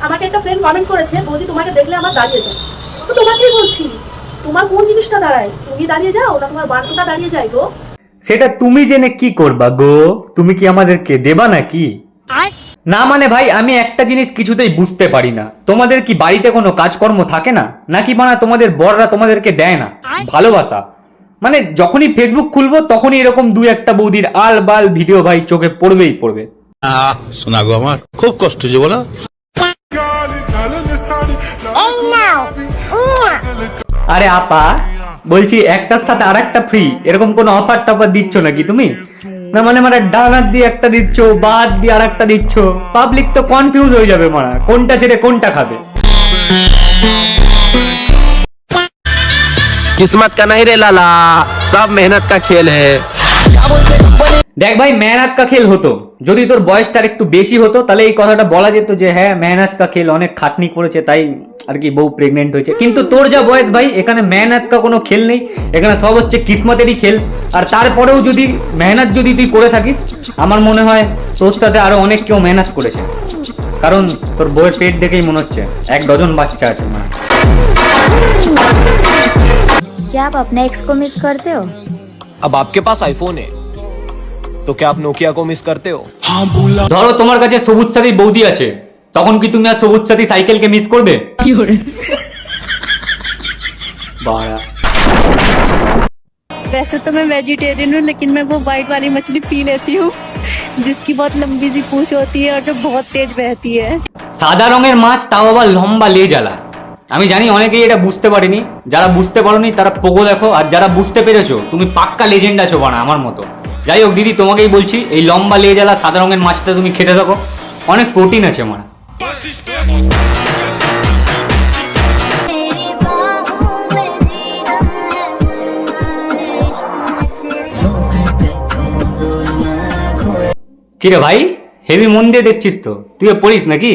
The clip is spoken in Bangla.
আমাকে একটা ফ্রেন্ড কমেন্ট করেছে, বৌদি তোমাকে দেখলে আমার দাঁড়িয়ে যায়। তো তোমাকেই বলছি, তোমার কোন জিনিসটা দাঁড়ায়? তুমি দাঁড়িয়ে যাও না তোমার বান্টুটা দাঁড়িয়ে যায় গো? সেটা তুমি জেনে কি করবা গো? তুমি কি আমাদেরকে দেবা নাকি? না মানে ভাই, আমি একটা জিনিস কিছুতেই বুঝতে পারি না, তোমাদের কি বাড়িতে কোনো কাজকর্ম থাকে না নাকি? মানে তোমাদের বড়রা তোমাদেরকে দেয় না ভালোবাসা? মানে যখনই ফেসবুক খুলবো তখনই এরকম দু একটা বৌদির আল বাল ভিডিও ভাই চোখে পড়বেই পড়বে। শোনা গো, আমার খুব কষ্ট যে বলো। আরে আপা, বলছি একটার সাথে আর একটা ফ্রি, এরকম কোনো অফার টফার দিচ্ছ নাকি তুমি? না মানে মানে ডান হাত দিয়ে একটা দিচ্ছ, বাদ দিয়ে আর একটা দিচ্ছ, পাবলিক তো কনফিউজ হয়ে যাবে, মারা কোনটা ছেড়ে কোনটা খাবে। किस्मत का नहीं रे लाला, सब मेहनत का खेल है। দেখ ভাই, মেহনত কা খেল হতো যদি তোর বয়সটা একটু বেশি হতো, তাহলে এই কথাটা বলা যেত যে হ্যাঁ মেহনত কা খেল, অনেক খাটনি করেছে তাই আর কি বউ প্রেগনেন্ট হয়েছে। কিন্তু তোর যা বয়স ভাই, এখানে মেহনত কা কোনো খেল নেই, এখানে সব হচ্ছে কিসমতেরই খেল। আর তারপরেও যদি মেহনত যদি তুই করে থাকিস, আমার মনে হয় তোর সাথে আরো অনেক কেউ মেহনত করেছে, কারণ তোর বউয়ের পেট দেখেই মনে হচ্ছে 1 ডজন বাচ্চা আছে। মানে क्या आप अपने एक्स को मिस करते हो? अब आपके पास आईफोन है तो क्या आप नोकिया को मिस करते हो? ধরো তোমার কাছে সবুজ সাথী বৌদি আছে, তখন কি তুমি আর সবুজ সাথী সাইকেলকে মিস করবে? বাড়া। वैसे तो मैं वेजिटेरियन हूँ, लेकिन मैं वो व्हाइट वाली मछली पी लेती हूँ जिसकी बहुत लंबी सी पूंछ होती है और जो बहुत तेज बहती है। সাদা রঙের মাছ, তাও আবার লম্বা লেজালা। আমি জানি অনেকেই এটা বুঝতে পারেনি, যারা বুঝতে পারোনি তারা পোগো দেখো, আর যারা বুঝতে পেরেছো তুমি পাক্কা লেজেন্ড আছো বানা আমার মতো। যাই হোক দিদি, তোমাকেই বলছি এই লম্বা লেজালা সাদা রঙের মাছটা তুমি খেতে থাকো, অনেক প্রোটিন আছে মানা। কিরে ভাই, হেভি মন দিয়ে দেখছিস তো, তুই পড়িস নাকি?